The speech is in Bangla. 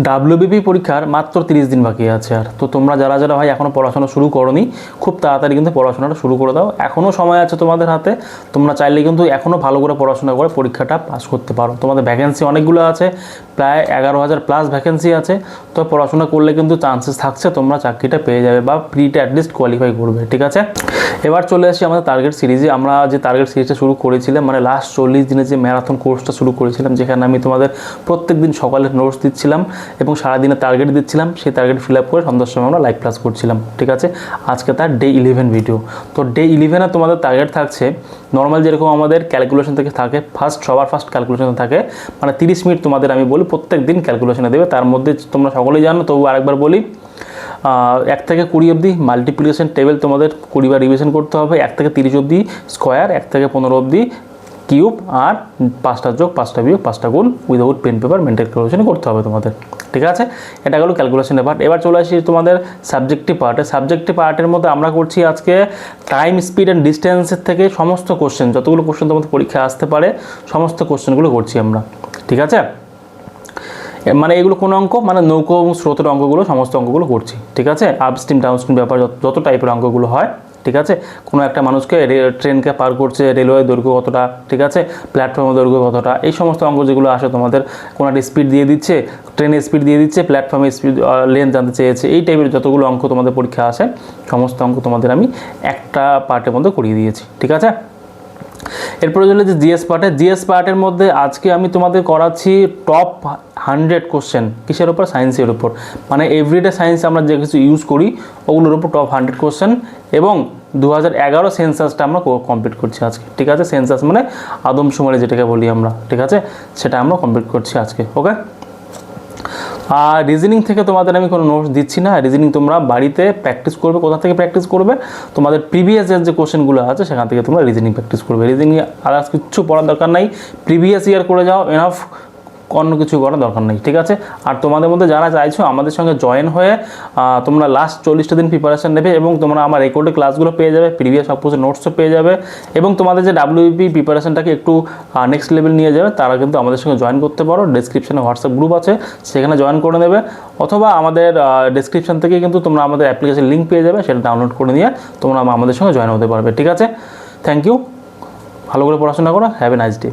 ডাব্লিউবিপি পরীক্ষার মাত্র 30 দিন বাকি আছে। আর তো তোমরা যারা যারা ভাই এখনও পড়াশোনা শুরু করোনি, খুব তাড়াতাড়ি কিন্তু পড়াশোনাটা শুরু করে দাও। এখনও সময় আছে তোমাদের হাতে, তোমরা চাইলে কিন্তু এখনও ভালো করে পড়াশোনা করে পরীক্ষাটা পাস করতে পারো। তোমাদের ভ্যাকেন্সি অনেকগুলো আছে, প্রায় 11,000 প্লাস ভ্যাকেন্সি আছে। তো পড়াশোনা করলে কিন্তু চান্সেস থাকছে তোমরা চাকরিটা পেয়ে যাবে বা প্রিটা অ্যাটলিস্ট কোয়ালিফাই করবে। ঠিক আছে, এবার চলে আসি আমাদের টার্গেট সিরিজে। আমরা যে টার্গেট সিরিজটা শুরু করেছিলাম, মানে লাস্ট 40 দিনের যে ম্যারাথন কোর্সটা শুরু করেছিলাম, যেখানে আমি তোমাদের প্রত্যেক দিন সকালে নোটস দিচ্ছিলাম এবং সারাদিনে টার্গেট দিচ্ছিলাম, সেই টার্গেট ফিল আপ করে সন্ধ্যার সময় আমরা লাইভ ক্লাস করছিলাম। ঠিক আছে, আজকে তার ডে 11 ভিডিও। তো ডে 11-এ তোমাদের টার্গেট থাকছে নর্মাল যেরকম আমাদের ক্যালকুলেশন থেকে থাকে, সবার ফার্স্ট ক্যালকুলেশন থাকে, মানে 30 মিনিট তোমাদের আমি বলি প্রত্যেক দিন ক্যালকুলেশনে দেবে। তার মধ্যে তোমরা সকলেই জানো, তবু আরেকবার বলি, 1 থেকে 20 অবধি মাল্টিপ্লিকেশন টেবিল তোমাদের 20 বার রিভিশন করতে হবে, 1 থেকে 30 অবধি স্কোয়ার, 1 থেকে 15 অবধি কিউব, আর 5টা যোগ 5টা বিয়োগ 5টা গুণ without pen paper mental calculation করতে হবে তোমাদের। ঠিক আছে, এটা গেলো ক্যালকুলেশনের পার্ট। এবার চলে আসি তোমাদের সাবজেক্টিভ পার্টে। সাবজেক্টিভ পার্টের মধ্যে আমরা করছি আজকে টাইম, স্পিড অ্যান্ড ডিস্টেন্সের থেকে সমস্ত কোশ্চেন, যতগুলো কোশ্চেন তোমাদের পরীক্ষায় আসতে পারে সমস্ত কোশ্চেনগুলো করছি আমরা। ঠিক আছে, মানে এগুলো কোন অঙ্ক, মানে নৌকো এবং স্রোতের অঙ্কগুলো, সমস্ত অঙ্কগুলো করছি। ঠিক আছে, আপস্ট্রিম ডাউনস্ট্রিম ব্যাপার যত টাইপের অঙ্কগুলো হয়। ঠিক আছে, কোনো একটা মানুষকে ট্রেনকে পার করছে, রেলওয়ে দৈর্ঘ্য কতটা, ঠিক আছে, প্ল্যাটফর্মের দৈর্ঘ্য কতটা, এই সমস্ত অঙ্ক যেগুলো আসে তোমাদের, কোনো একটা স্পিড দিয়ে দিচ্ছে, ট্রেনের স্পিড দিয়ে দিচ্ছে, প্ল্যাটফর্মের স্পিড লেন্থ জানতে চেয়েছে, এই টাইপের যতগুলো অঙ্ক তোমাদের পরীক্ষা আসে সমস্ত অঙ্ক তোমাদের আমি একটা পার্টের মধ্যে করিয়ে দিয়েছি। ঠিক আছে, এরপরে চলে যে জিএস পার্টে। জিএস পার্টের মধ্যে আজকে আমি তোমাদের করাচ্ছি টপ 100 কোশ্চেন। কিসের উপর? সায়েন্সের উপর। মানে এভরিডে সায়েন্স আমরা যে কিছু ইউজ করি ওগুলোর উপর টপ 100 কোশ্চেন, এবং 2011 সেন্সাসটা আমরা কমপ্লিট করছি আজকে। ঠিক আছে, সেন্সাস মানে আদমশুমারি যেটাকে বলি আমরা। ঠিক আছে, সেটা আমরা কমপ্লিট করছি আজকে। ওকে, আর রিজনিং থেকে তোমাদের আমি কোনো নোটস দিচ্ছি না। রিজনিং তোমরা বাড়িতে প্র্যাকটিস করবে। কোথা থেকে প্র্যাকটিস করবে? তোমাদের প্রিভিয়াস ইয়ার যে কোশ্চেনগুলো আছে সেখান থেকে তোমরা রিজনিং প্র্যাকটিস করবে। রিজনিং আদার্স কিচ্ছু পড়ার দরকার নাই, প্রিভিয়াস ইয়ার করে যাও, এনাফ, অন্য কিছু করার দরকার নেই। ঠিক আছে, আর তোমাদের মধ্যে যারা চাইছো আমাদের সঙ্গে জয়েন হয়ে তোমরা লাস্ট 40টা দিন প্রিপারেশন নেবে এবং তোমরা আমার রেকর্ডে ক্লাসগুলো পেয়ে যাবে, প্রিভিয়াস সব কিছু নোটসও পেয়ে যাবে, এবং তোমাদের যে ডাব্লিউবিপি প্রিপারেশনটাকে একটু নেক্সট লেভেল নিয়ে যাবে, তারা কিন্তু আমাদের সঙ্গে জয়েন করতে পারো। ডেসক্রিপশনে হোয়াটসঅ্যাপ গ্রুপ আছে, সেখানে জয়েন করে নেবে, অথবা আমাদের ডেসক্রিপশন থেকে কিন্তু তোমরা আমাদের অ্যাপ্লিকেশন লিঙ্ক পেয়ে যাবে, সেটা ডাউনলোড করে নিয়ে তোমরা আমাদের সঙ্গে জয়েন হতে পারবে। ঠিক আছে, থ্যাংক ইউ, ভালো করে পড়াশোনা করো, হ্যাভ এ নাইস ডে।